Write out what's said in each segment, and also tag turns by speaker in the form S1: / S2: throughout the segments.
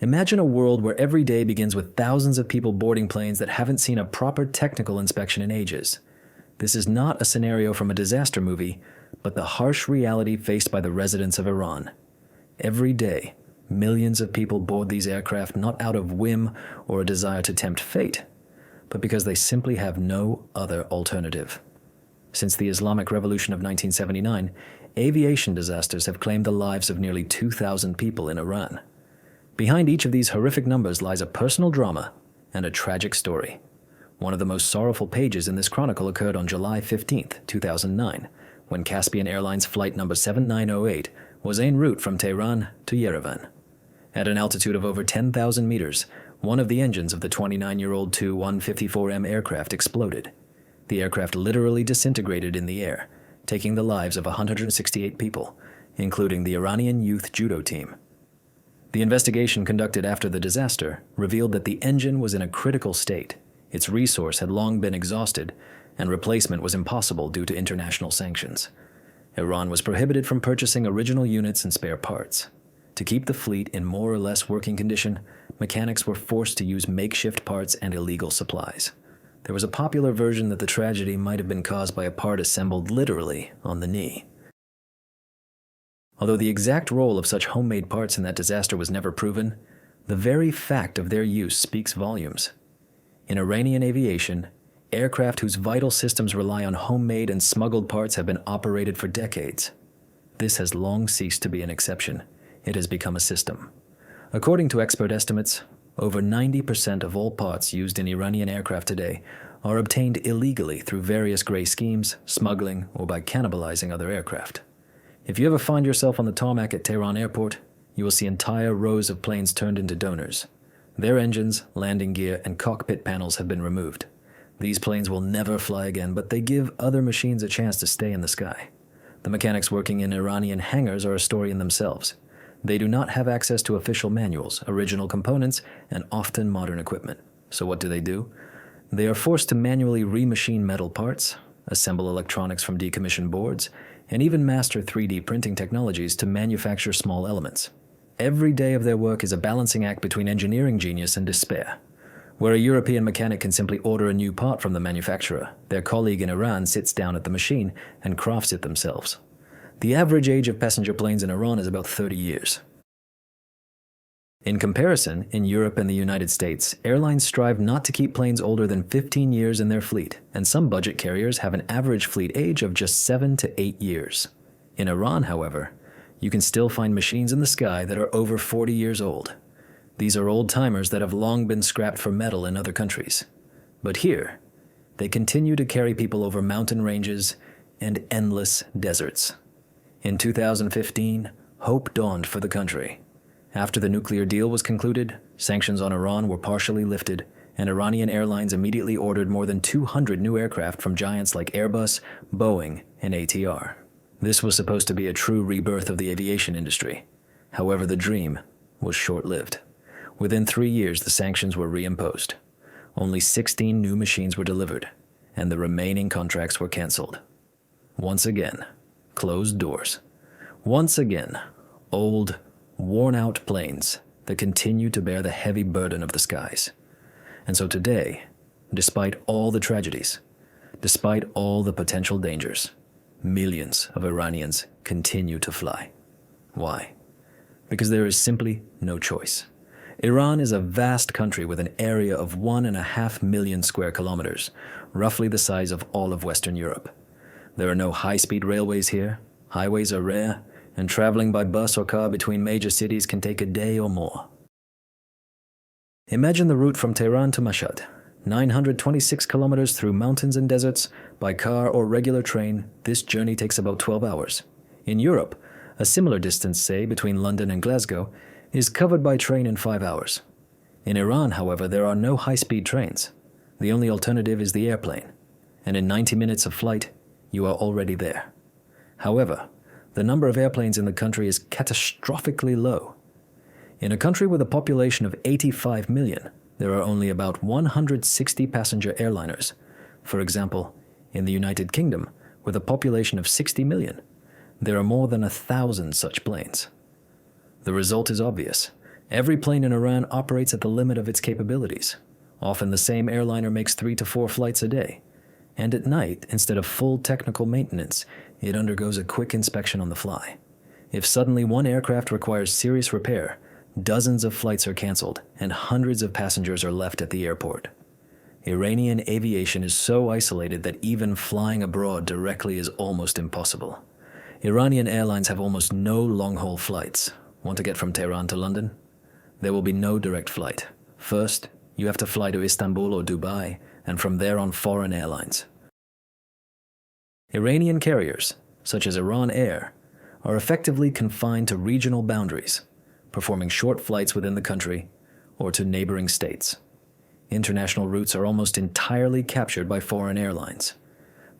S1: Imagine a world where every day begins with thousands of people boarding planes that haven't seen a proper technical inspection in ages. This is not a scenario from a disaster movie, but the harsh reality faced by the residents of Iran. Every day, millions of people board these aircraft not out of whim or a desire to tempt fate, but because they simply have no other alternative. Since the Islamic Revolution of 1979, aviation disasters have claimed the lives of nearly 2,000 people in Iran. Behind each of these horrific numbers lies a personal drama and a tragic story. One of the most sorrowful pages in this chronicle occurred on July 15, 2009, when Caspian Airlines Flight number 7908 was en route from Tehran to Yerevan. At an altitude of over 10,000 meters, one of the engines of the 29-year-old Tu-154M aircraft exploded. The aircraft literally disintegrated in the air, taking the lives of 168 people, including the Iranian youth judo team. The investigation conducted after the disaster revealed that the engine was in a critical state. Its resource had long been exhausted, and replacement was impossible due to international sanctions. Iran was prohibited from purchasing original units and spare parts. To keep the fleet in more or less working condition, mechanics were forced to use makeshift parts and illegal supplies. There was a popular version that the tragedy might have been caused by a part assembled literally on the knee. Although the exact role of such homemade parts in that disaster was never proven, the very fact of their use speaks volumes. In Iranian aviation, aircraft whose vital systems rely on homemade and smuggled parts have been operated for decades. This has long ceased to be an exception. It has become a system. According to expert estimates, over 90% of all parts used in Iranian aircraft today are obtained illegally through various gray schemes, smuggling, or by cannibalizing other aircraft. If you ever find yourself on the tarmac at Tehran Airport, you will see entire rows of planes turned into donors. Their engines, landing gear, and cockpit panels have been removed. These planes will never fly again, but they give other machines a chance to stay in the sky. The mechanics working in Iranian hangars are a story in themselves. They do not have access to official manuals, original components, and often modern equipment. So what do? They are forced to manually remachine metal parts, assemble electronics from decommissioned boards, and even master 3D printing technologies to manufacture small elements. Every day of their work is a balancing act between engineering genius and despair. Where a European mechanic can simply order a new part from the manufacturer, their colleague in Iran sits down at the machine and crafts it themselves. The average age of passenger planes in Iran is about 30 years. In comparison, in Europe and the United States, airlines strive not to keep planes older than 15 years in their fleet, and some budget carriers have an average fleet age of just 7 to 8 years. In Iran, however, you can still find machines in the sky that are over 40 years old. These are old-timers that have long been scrapped for metal in other countries. But here, they continue to carry people over mountain ranges and endless deserts. In 2015, hope dawned for the country. After the nuclear deal was concluded, sanctions on Iran were partially lifted, and Iranian airlines immediately ordered more than 200 new aircraft from giants like Airbus, Boeing, and ATR. This was supposed to be a true rebirth of the aviation industry. However, the dream was short-lived. Within 3 years, the sanctions were reimposed. Only 16 new machines were delivered, and the remaining contracts were canceled. Once again, closed doors. Once again, old, worn-out planes that continue to bear the heavy burden of the skies. And so today, despite all the tragedies, despite all the potential dangers, millions of Iranians continue to fly. Why? Because there is simply no choice. Iran is a vast country with an area of 1.5 million square kilometers, roughly the size of all of Western Europe. There are no high-speed railways here, highways are rare, and traveling by bus or car between major cities can take a day or more. Imagine the route from Tehran to Mashhad, 926 kilometers through mountains and deserts. By car or regular train, this journey takes about 12 hours. In Europe, a similar distance, say, between London and Glasgow, is covered by train in 5 hours. In Iran, however, there are no high-speed trains. The only alternative is the airplane, and in 90 minutes of flight, you are already there. However, the number of airplanes in the country is catastrophically low. In a country with a population of 85 million, there are only about 160 passenger airliners. For example, in the United Kingdom, with a population of 60 million, there are more than 1,000 such planes. The result is obvious. Every plane in Iran operates at the limit of its capabilities. Often the same airliner makes 3 to 4 flights a day. And at night, instead of full technical maintenance, it undergoes a quick inspection on the fly. If suddenly one aircraft requires serious repair, dozens of flights are canceled and hundreds of passengers are left at the airport. Iranian aviation is so isolated that even flying abroad directly is almost impossible. Iranian airlines have almost no long-haul flights. Want to get from Tehran to London? There will be no direct flight. First, you have to fly to Istanbul or Dubai, and from there on foreign airlines. Iranian carriers, such as Iran Air, are effectively confined to regional boundaries, performing short flights within the country or to neighboring states. International routes are almost entirely captured by foreign airlines.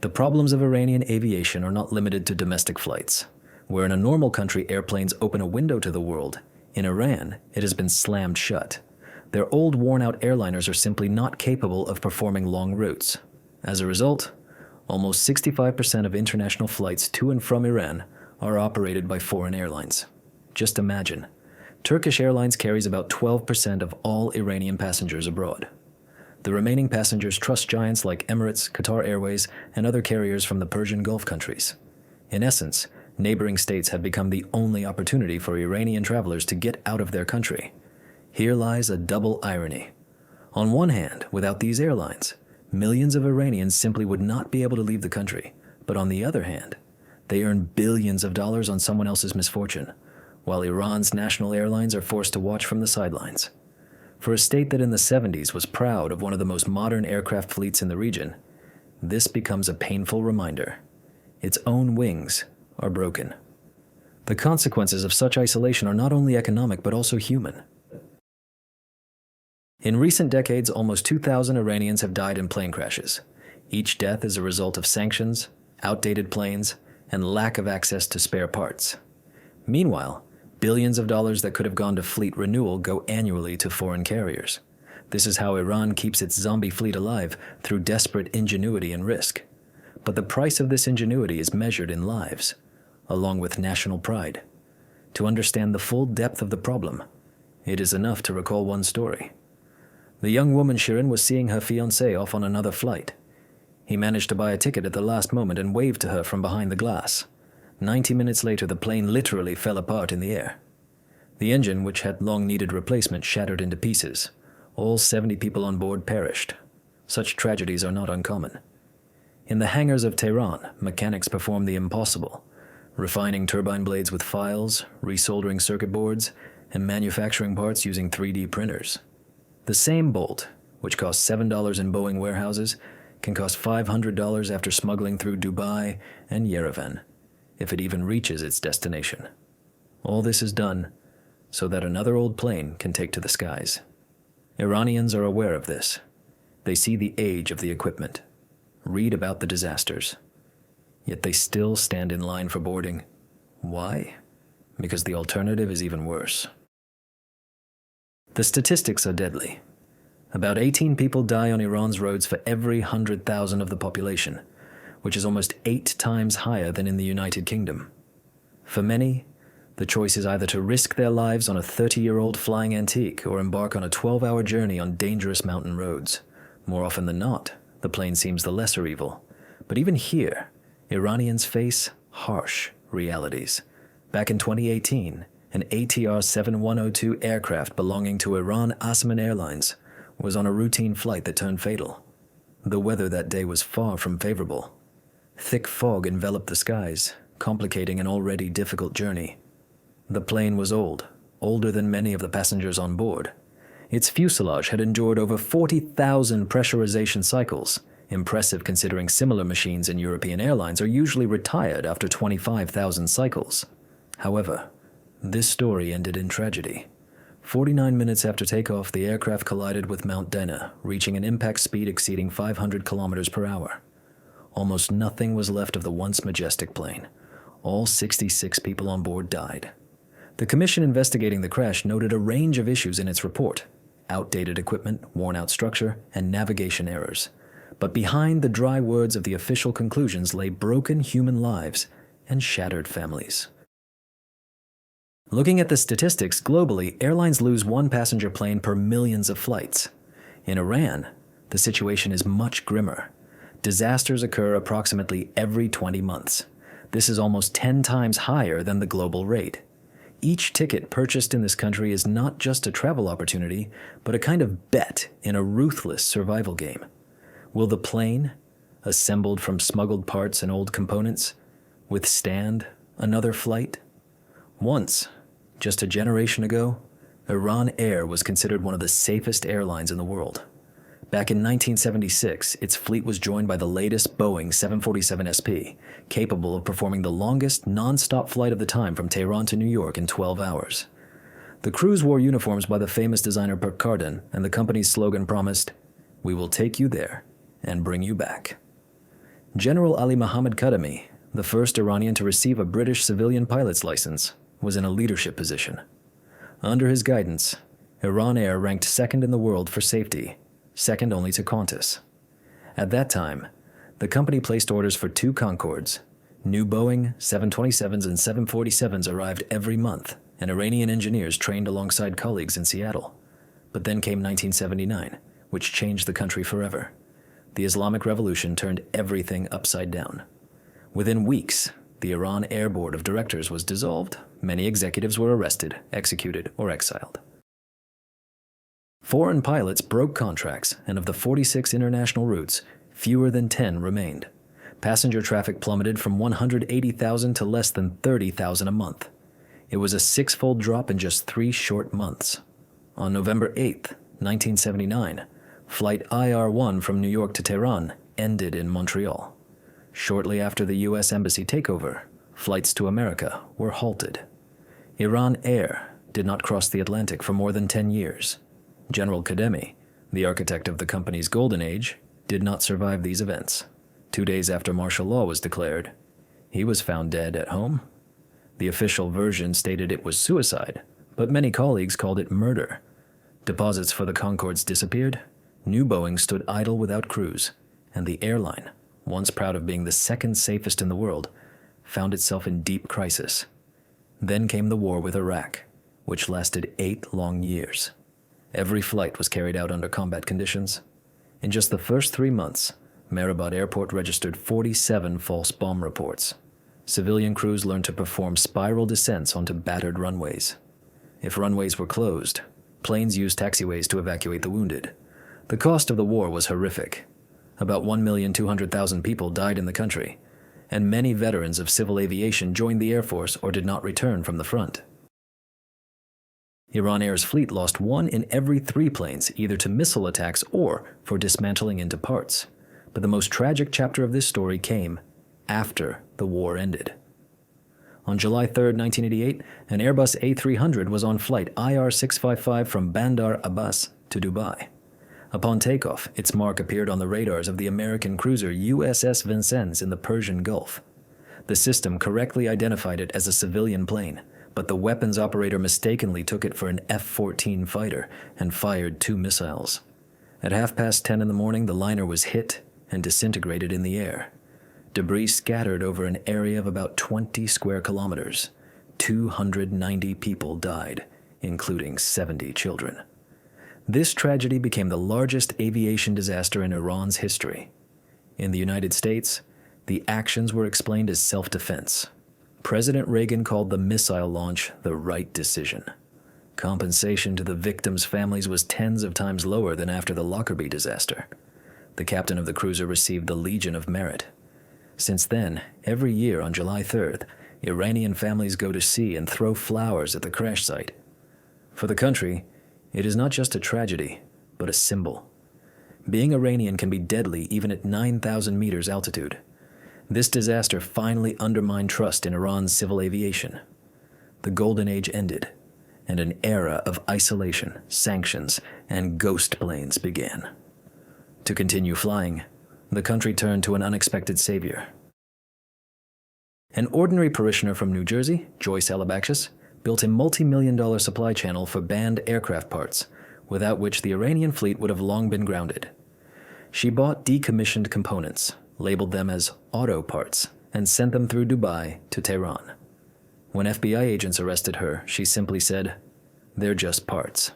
S1: The problems of Iranian aviation are not limited to domestic flights. Where in a normal country airplanes open a window to the world, in Iran it has been slammed shut. Their old worn-out airliners are simply not capable of performing long routes. As a result, almost 65% of international flights to and from Iran are operated by foreign airlines. Just imagine, Turkish Airlines carries about 12% of all Iranian passengers abroad. The remaining passengers trust giants like Emirates, Qatar Airways, and other carriers from the Persian Gulf countries. In essence, neighboring states have become the only opportunity for Iranian travelers to get out of their country. Here lies a double irony. On one hand, without these airlines, millions of Iranians simply would not be able to leave the country. But on the other hand, they earn billions of dollars on someone else's misfortune, while Iran's national airlines are forced to watch from the sidelines. For a state that in the 70s was proud of one of the most modern aircraft fleets in the region, this becomes a painful reminder. Its own wings are broken. The consequences of such isolation are not only economic but also human. In recent decades, almost 2,000 Iranians have died in plane crashes. Each death is a result of sanctions, outdated planes, and lack of access to spare parts. Meanwhile, billions of dollars that could have gone to fleet renewal go annually to foreign carriers. This is how Iran keeps its zombie fleet alive, through desperate ingenuity and risk. But the price of this ingenuity is measured in lives, along with national pride. To understand the full depth of the problem, it is enough to recall one story. The young woman Shirin was seeing her fiancé off on another flight. He managed to buy a ticket at the last moment and waved to her from behind the glass. 90 minutes later, the plane literally fell apart in the air. The engine, which had long needed replacement, shattered into pieces. All 70 people on board perished. Such tragedies are not uncommon. In the hangars of Tehran, mechanics perform the impossible, refining turbine blades with files, resoldering circuit boards, and manufacturing parts using 3D printers. The same bolt, which costs $7 in Boeing warehouses, can cost $500 after smuggling through Dubai and Yerevan, if it even reaches its destination. All this is done so that another old plane can take to the skies. Iranians are aware of this. They see the age of the equipment, read about the disasters, yet they still stand in line for boarding. Why? Because the alternative is even worse. The statistics are deadly. About 18 people die on Iran's roads for every 100,000 of the population, which is almost 8 times higher than in the United Kingdom. For many, the choice is either to risk their lives on a 30-year-old flying antique or embark on a 12-hour journey on dangerous mountain roads. More often than not, the plane seems the lesser evil. But even here, Iranians face harsh realities. Back in 2018, an ATR 7102 aircraft belonging to Iran Caspian Airlines was on a routine flight that turned fatal. The weather that day was far from favorable. Thick fog enveloped the skies, complicating an already difficult journey. The plane was old, older than many of the passengers on board. Its fuselage had endured over 40,000 pressurization cycles, impressive considering similar machines in European airlines are usually retired after 25,000 cycles. However, this story ended in tragedy. 49 minutes after takeoff, the aircraft collided with Mount Dana, reaching an impact speed exceeding 500 kilometers per hour. Almost nothing was left of the once majestic plane. All 66 people on board died. The commission investigating the crash noted a range of issues in its report: outdated equipment, worn-out structure, and navigation errors. But behind the dry words of the official conclusions lay broken human lives and shattered families. Looking at the statistics globally, airlines lose one passenger plane per millions of flights. In Iran, the situation is much grimmer. Disasters occur approximately every 20 months. This is almost 10 times higher than the global rate. Each ticket purchased in this country is not just a travel opportunity, but a kind of bet in a ruthless survival game. Will the plane, assembled from smuggled parts and old components, withstand another flight? Once, just a generation ago, Iran Air was considered one of the safest airlines in the world. Back in 1976, its fleet was joined by the latest Boeing 747 SP, capable of performing the longest non-stop flight of the time from Tehran to New York in 12 hours. The crews wore uniforms by the famous designer Per Cardin, and the company's slogan promised, "We will take you there and bring you back." General Ali Mohammad Kadami, the first Iranian to receive a British civilian pilot's license, was in a leadership position. Under his guidance, Iran Air ranked second in the world for safety, second only to Qantas. At that time, the company placed orders for 2 Concordes. New Boeing 727s and 747s arrived every month, and Iranian engineers trained alongside colleagues in Seattle. But then came 1979, which changed the country forever. The Islamic Revolution turned everything upside down. Within weeks, the Iran Air Board of Directors was dissolved. Many executives were arrested, executed, or exiled. Foreign pilots broke contracts, and of the 46 international routes, fewer than 10 remained. Passenger traffic plummeted from 180,000 to less than 30,000 a month. It was a 6-fold drop in just 3 short months. On November 8, 1979, Flight IR-1 from New York to Tehran ended in Montreal. Shortly after the U.S. Embassy takeover, flights to America were halted. Iran Air did not cross the Atlantic for more than 10 years. General Kademi, the architect of the company's golden age, did not survive these events. 2 days after martial law was declared, he was found dead at home. The official version stated it was suicide, but many colleagues called it murder. Deposits for the Concordes disappeared, new Boeing stood idle without crews, and the airline, once proud of being the second safest in the world, found itself in deep crisis. Then came the war with Iraq, which lasted 8 long years. Every flight was carried out under combat conditions. In just the first 3 months, Mehrabad Airport registered 47 false bomb reports. Civilian crews learned to perform spiral descents onto battered runways. If runways were closed, planes used taxiways to evacuate the wounded. The cost of the war was horrific. About 1,200,000 people died in the country, and many veterans of civil aviation joined the Air Force or did not return from the front. Iran Air's fleet lost 1 in every 3 planes, either to missile attacks or for dismantling into parts. But the most tragic chapter of this story came after the war ended. On July 3, 1988, an Airbus A300 was on flight IR-655 from Bandar Abbas to Dubai. Upon takeoff, its mark appeared on the radars of the American cruiser USS Vincennes in the Persian Gulf. The system correctly identified it as a civilian plane, but the weapons operator mistakenly took it for an F-14 fighter and fired 2 missiles. At 10:30 in the morning, the liner was hit and disintegrated in the air. Debris scattered over an area of about 20 square kilometers. 290 people died, including 70 children. This tragedy became the largest aviation disaster in Iran's history. In the United States, the actions were explained as self-defense. President Reagan called the missile launch the right decision. Compensation to the victims' families was tens of times lower than after the Lockerbie disaster. The captain of the cruiser received the Legion of Merit. Since then, every year on July 3rd, Iranian families go to see and throw flowers at the crash site. For the country, it is not just a tragedy, but a symbol. Being Iranian can be deadly even at 9,000 meters altitude. This disaster finally undermined trust in Iran's civil aviation. The golden age ended, and an era of isolation, sanctions, and ghost planes began. To continue flying, the country turned to an unexpected savior. An ordinary parishioner from New Jersey, Joyce Alabakshis, built a multi-million-dollar supply channel for banned aircraft parts, without which the Iranian fleet would have long been grounded. She bought decommissioned components, labeled them as auto parts, and sent them through Dubai to Tehran. When FBI agents arrested her, she simply said, "They're just parts."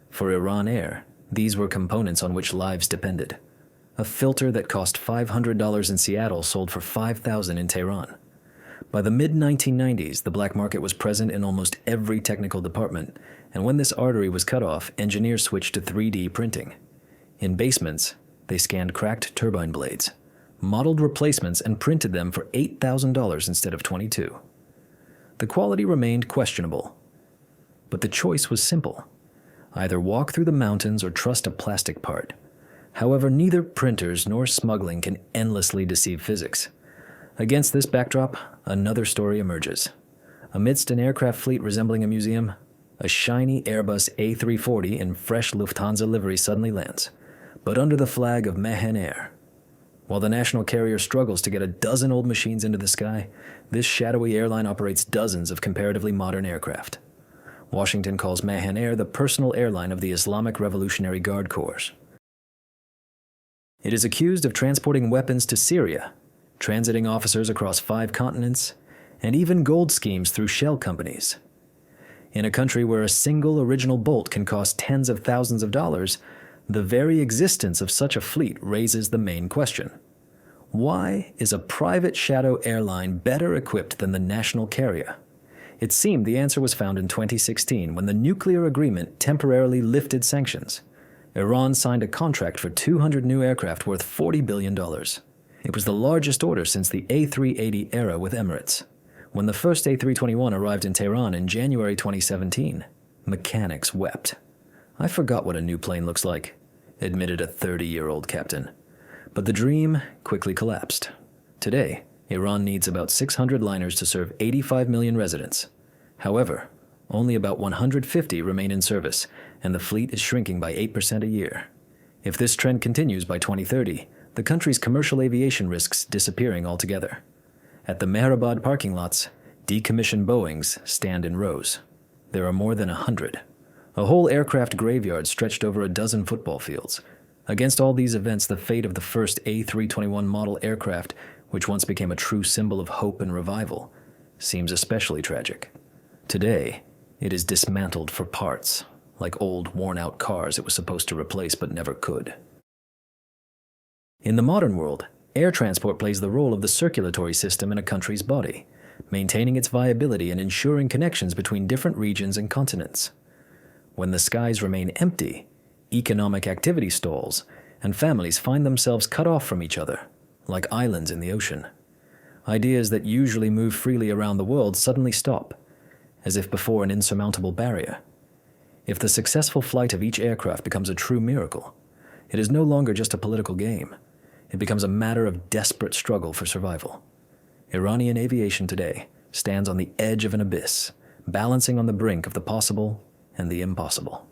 S1: For Iran Air, these were components on which lives depended. A filter that cost $500 in Seattle sold for $5,000 in Tehran. By the mid-1990s, the black market was present in almost every technical department, and when this artery was cut off, engineers switched to 3D printing. In basements, they scanned cracked turbine blades, modeled replacements, and printed them for $8,000 instead of $22,000. The quality remained questionable, but the choice was simple. Either walk through the mountains or trust a plastic part. However, neither printers nor smuggling can endlessly deceive physics. Against this backdrop, another story emerges. Amidst an aircraft fleet resembling a museum, a shiny Airbus A340 in fresh Lufthansa livery suddenly lands, but under the flag of Mehen Air. While the national carrier struggles to get a dozen old machines into the sky, this shadowy airline operates dozens of comparatively modern aircraft. Washington calls Mehen Air the personal airline of the Islamic Revolutionary Guard Corps. It is accused of transporting weapons to Syria, transiting officers across 5 continents, and even gold schemes through shell companies. In a country where a single original bolt can cost tens of thousands of dollars, the very existence of such a fleet raises the main question. Why is a private shadow airline better equipped than the national carrier? It seemed the answer was found in 2016 when the nuclear agreement temporarily lifted sanctions. Iran signed a contract for 200 new aircraft worth $40 billion. It was the largest order since the A380 era with Emirates. When the first A321 arrived in Tehran in January 2017, mechanics wept. "I forgot what a new plane looks like," admitted a 30-year-old captain. But the dream quickly collapsed. Today, Iran needs about 600 liners to serve 85 million residents. However, only about 150 remain in service, and the fleet is shrinking by 8% a year. If this trend continues by 2030, the country's commercial aviation risks disappearing altogether. At the Mehrabad parking lots, decommissioned Boeings stand in rows. There are more than 100. A whole aircraft graveyard stretched over a dozen football fields. Against all these events, the fate of the first A321 model aircraft, which once became a true symbol of hope and revival, seems especially tragic. Today, it is dismantled for parts, like old, worn-out cars it was supposed to replace but never could. In the modern world, air transport plays the role of the circulatory system in a country's body, maintaining its viability and ensuring connections between different regions and continents. When the skies remain empty, economic activity stalls, and families find themselves cut off from each other, like islands in the ocean. Ideas that usually move freely around the world suddenly stop, as if before an insurmountable barrier. If the successful flight of each aircraft becomes a true miracle, it is no longer just a political game. It becomes a matter of desperate struggle for survival. Iranian aviation today stands on the edge of an abyss, balancing on the brink of the possible and the impossible.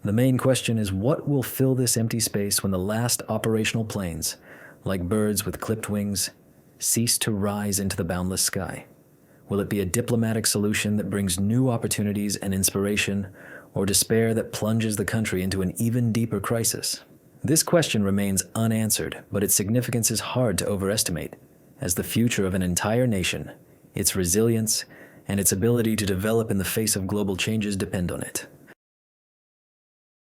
S1: The main question is, what will fill this empty space when the last operational planes, like birds with clipped wings, cease to rise into the boundless sky? Will it be a diplomatic solution that brings new opportunities and inspiration, or despair that plunges the country into an even deeper crisis? This question remains unanswered, but its significance is hard to overestimate, as the future of an entire nation, its resilience, and its ability to develop in the face of global changes depend on it.